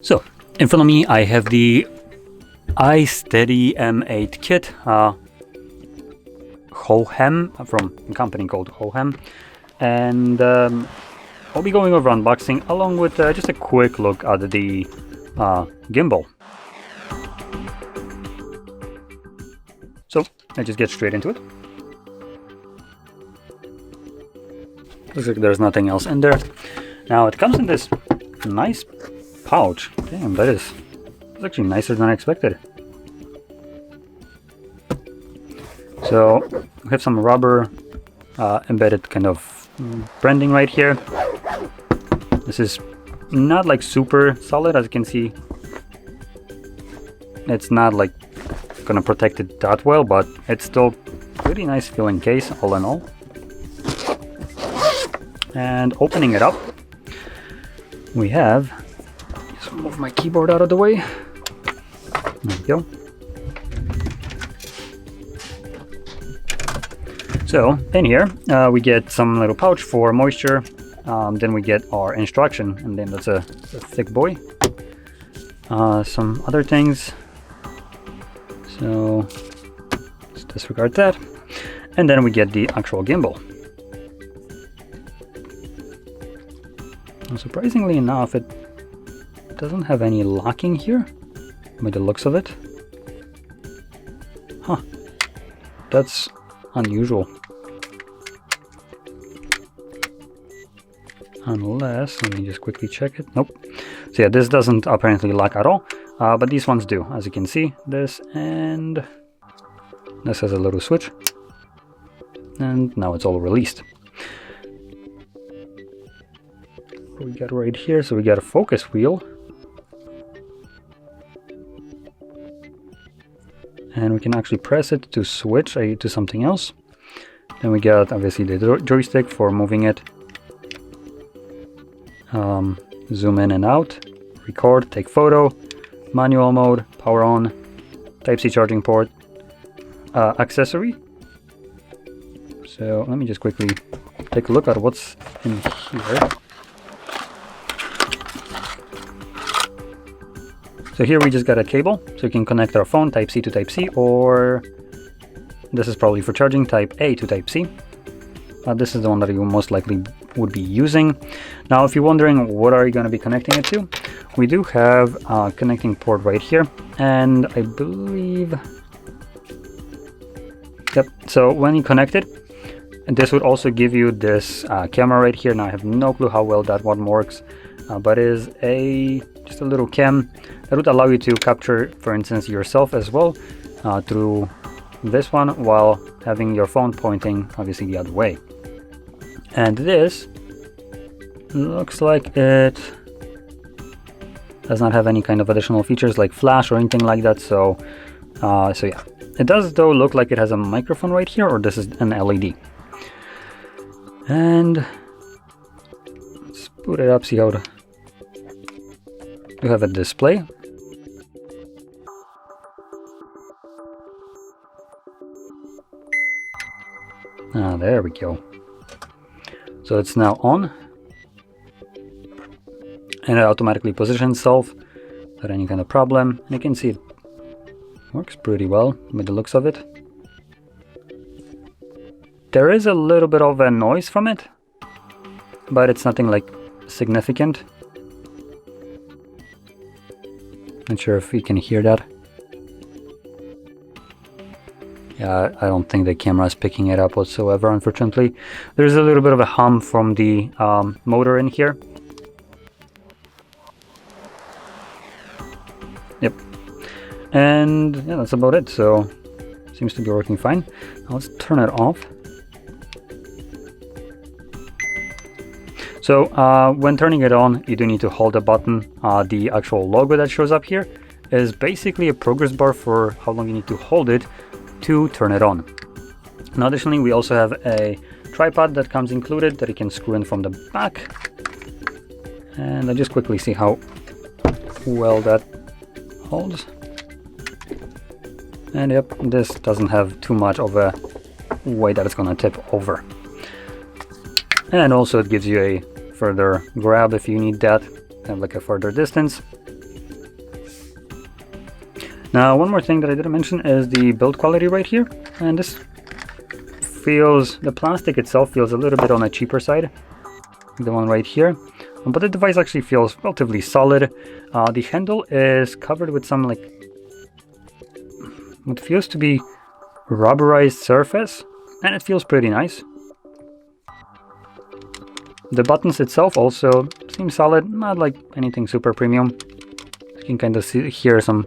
So, in front of me I have the iSteady M8 kit, HOHEM, from a company called HOHEM, and I'll be going over unboxing along with just a quick look at the gimbal. So, let's just get straight into it. Looks like there's nothing else in there. Now it comes in this nice pouch. Damn, that's actually nicer than I expected. So we have some rubber embedded kind of branding right here. This is not like super solid, as you can see. It's not like gonna protect it that well, but it's still pretty nice feeling case all in all. And opening it up, we have, just move my keyboard out of the way. There we go. So in here we get some little pouch for moisture, then we get our instruction, and then that's a thick boy. Some other things, so let's disregard that. And then we get the actual gimbal. And surprisingly enough, it doesn't have any locking here by the looks of it. Huh, that's unusual. Unless, let me just quickly check it. Nope. So yeah, this doesn't apparently lock at all, but these ones do. As you can see, this and this has a little switch, and now it's all released. What we got right here, so we got a focus wheel, and we can actually press it to switch to something else. Then we got obviously the joystick for moving it. Zoom in and out, record, take photo, manual mode, power on, Type-C charging port, accessory. So let me just quickly take a look at what's in here. So here we just got a cable, so you can connect our phone Type-C to Type-C, or this is probably for charging Type-A to Type-C. This is the one that you most likely would be using. Now, if you're wondering what are you going to be connecting it to, we do have a connecting port right here, and I believe, yep. So when you connect it, and this would also give you this camera right here. Now I have no clue how well that one works, but it is just a little cam that would allow you to capture, for instance, yourself as well through this one, while having your phone pointing obviously the other way. And this looks like it does not have any kind of additional features like flash or anything like that. So yeah, it does though look like it has a microphone right here, or this is an LED. And let's boot it up, see how you have a display. There we go. So it's now on, and it automatically positions itself without any kind of problem. And you can see it works pretty well by the looks of it. There is a little bit of a noise from it, but it's nothing like significant. Not sure if you can hear that. Yeah, I don't think the camera is picking it up whatsoever, unfortunately. There's a little bit of a hum from the motor in here. Yep. And yeah, that's about it. So, seems to be working fine. Now let's turn it off. So, when turning it on, you do need to hold the button. The actual logo that shows up here is basically a progress bar for how long you need to hold it to turn it on. Now additionally, we also have a tripod that comes included that you can screw in from the back, and I'll just quickly see how well that holds. And yep, this doesn't have too much of a way that it's gonna tip over. And also it gives you a further grab if you need that, kind of like a further distance. Now, one more thing that I didn't mention is the build quality right here. And this feels, the plastic itself feels a little bit on the cheaper side. The one right here. But the device actually feels relatively solid. The handle is covered with some like what feels to be rubberized surface, and it feels pretty nice. The buttons itself also seem solid, not like anything super premium. You can kind of hear some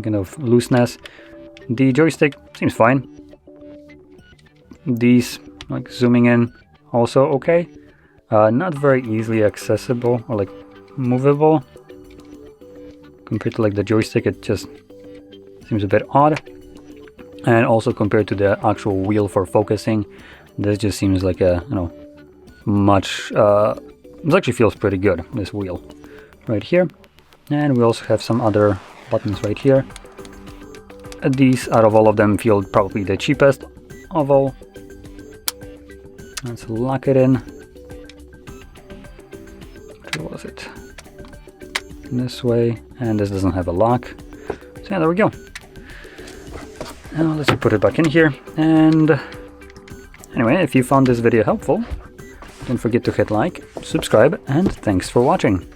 kind of looseness. The joystick seems fine. These, like zooming in, also okay. Not very easily accessible or like movable. Compared to like the joystick, it just seems a bit odd. And also compared to the actual wheel for focusing, this just seems like a, you know, much, this actually feels pretty good, this wheel right here. And we also have some other buttons right here. These, out of all of them, feel probably the cheapest of all. Let's lock it in. Where was it? This way, and this doesn't have a lock. So yeah, there we go. Now let's put it back in here. And anyway, if you found this video helpful, don't forget to hit like, subscribe, and thanks for watching.